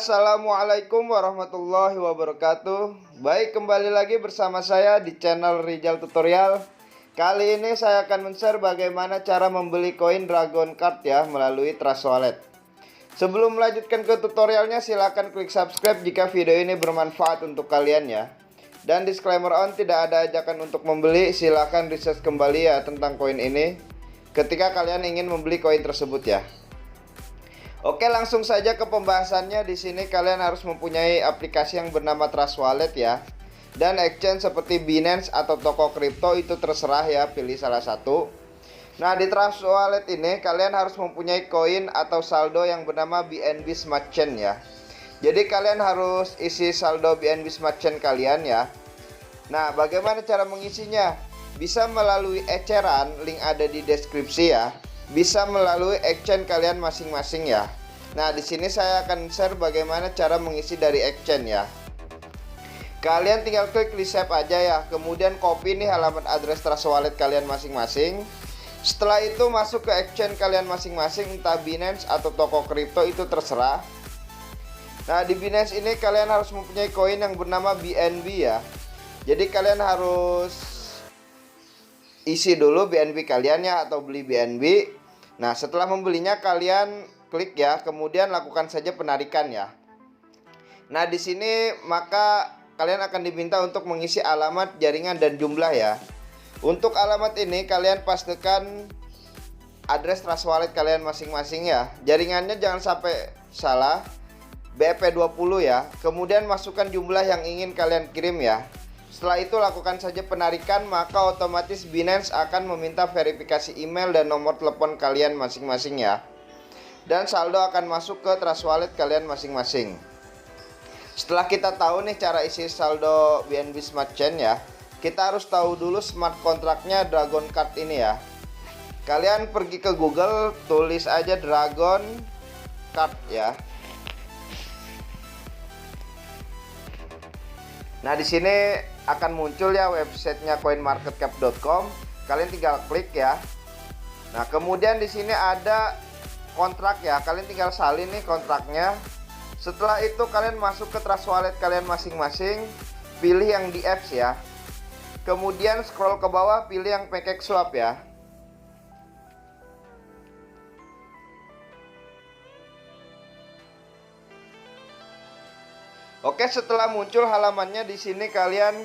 Assalamualaikum warahmatullahi wabarakatuh. Baik, kembali lagi bersama saya di channel Rizal Tutorial. Kali ini saya akan men-share bagaimana cara membeli koin Dragon Card ya melalui Trust Wallet. Sebelum melanjutkan ke tutorialnya, silahkan klik subscribe jika video ini bermanfaat untuk kalian ya. Dan disclaimer on, tidak ada ajakan untuk membeli, silahkan research kembali ya tentang koin ini ketika kalian ingin membeli koin tersebut ya. Oke, langsung saja ke pembahasannya. Di sini kalian harus mempunyai aplikasi yang bernama Trust Wallet ya. Dan exchange seperti Binance atau toko kripto itu terserah ya, pilih salah satu. Nah, di Trust Wallet ini kalian harus mempunyai koin atau saldo yang bernama BNB Smart Chain ya. Jadi kalian harus isi saldo BNB Smart Chain kalian ya. Nah, bagaimana cara mengisinya? Bisa melalui eceran, link ada di deskripsi ya. Bisa melalui exchange kalian masing-masing ya. Nah, di sini saya akan share bagaimana cara mengisi dari exchange ya. Kalian tinggal klik receipt aja ya. Kemudian copy nih halaman address Trust Wallet kalian masing-masing. Setelah itu masuk ke exchange kalian masing-masing, entah Binance atau toko kripto itu terserah. Nah, di Binance ini kalian harus mempunyai koin yang bernama BNB ya. Jadi kalian harus isi dulu BNB kalian ya, atau beli BNB. Nah, setelah membelinya kalian klik ya, kemudian lakukan saja penarikan ya. Nah, di sini maka kalian akan diminta untuk mengisi alamat, jaringan, dan jumlah ya. Untuk alamat ini kalian pastikan address Trust Wallet kalian masing-masing ya. Jaringannya jangan sampai salah, BEP20 ya. Kemudian masukkan jumlah yang ingin kalian kirim ya. Setelah itu lakukan saja penarikan, maka otomatis Binance akan meminta verifikasi email dan nomor telepon kalian masing-masing ya. Dan saldo akan masuk ke Trust Wallet kalian masing-masing. Setelah kita tahu nih cara isi saldo BNB Smart Chain ya, kita harus tahu dulu smart kontraknya Dragon Card ini ya. Kalian pergi ke Google, tulis aja Dragon Card ya. Nah, di sini akan muncul ya websitenya coinmarketcap.com. Kalian tinggal klik ya. Nah, kemudian di sini ada kontrak ya. Kalian tinggal salin nih kontraknya. Setelah itu kalian masuk ke Trust Wallet kalian masing-masing, pilih yang di apps ya. Kemudian scroll ke bawah, pilih yang Pancake Swap ya. Oke, setelah muncul halamannya di sini kalian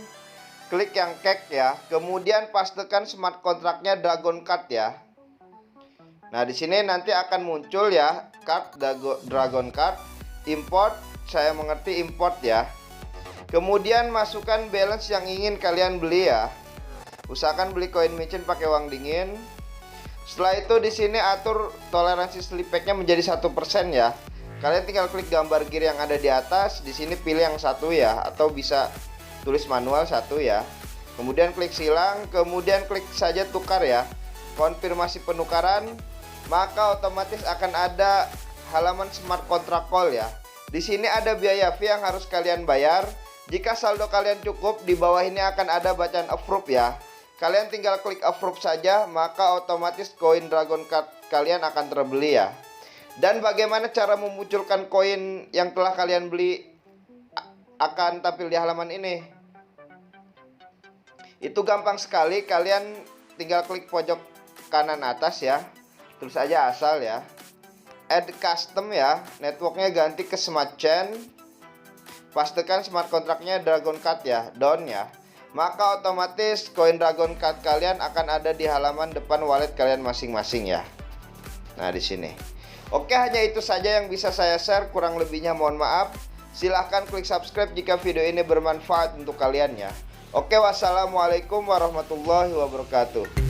klik yang cake ya. Kemudian pastikan smart kontraknya Dragon Card ya. Nah, di sini nanti akan muncul ya card Dragon Card, import, saya mengerti import ya. Kemudian masukkan balance yang ingin kalian beli ya. Usahakan beli koin micin pakai uang dingin. Setelah itu di sini atur toleransi slipback-nya menjadi 1% ya. Kalian tinggal klik gambar gear yang ada di atas. Di sini pilih yang satu ya, atau bisa tulis manual satu ya. Kemudian klik silang, kemudian klik saja tukar ya. Konfirmasi penukaran, maka otomatis akan ada halaman smart contract call ya. Di sini ada biaya fee yang harus kalian bayar. Jika saldo kalian cukup, di bawah ini akan ada bacaan approve ya. Kalian tinggal klik approve saja, maka otomatis koin Dragon Card kalian akan terbeli ya. Dan bagaimana cara memunculkan koin yang telah kalian beli akan tampil di halaman ini. Itu gampang sekali, kalian tinggal klik pojok kanan atas ya. Tulis aja asal ya. Add custom ya, networknya ganti ke Smart Chain. Pastikan smart kontraknya Dragon Card ya, down ya. Maka otomatis koin Dragon Card kalian akan ada di halaman depan wallet kalian masing-masing ya. Nah, di sini. Oke, hanya itu saja yang bisa saya share, kurang lebihnya mohon maaf. Silahkan klik subscribe jika video ini bermanfaat untuk kalian ya. Oke, wassalamualaikum warahmatullahi wabarakatuh.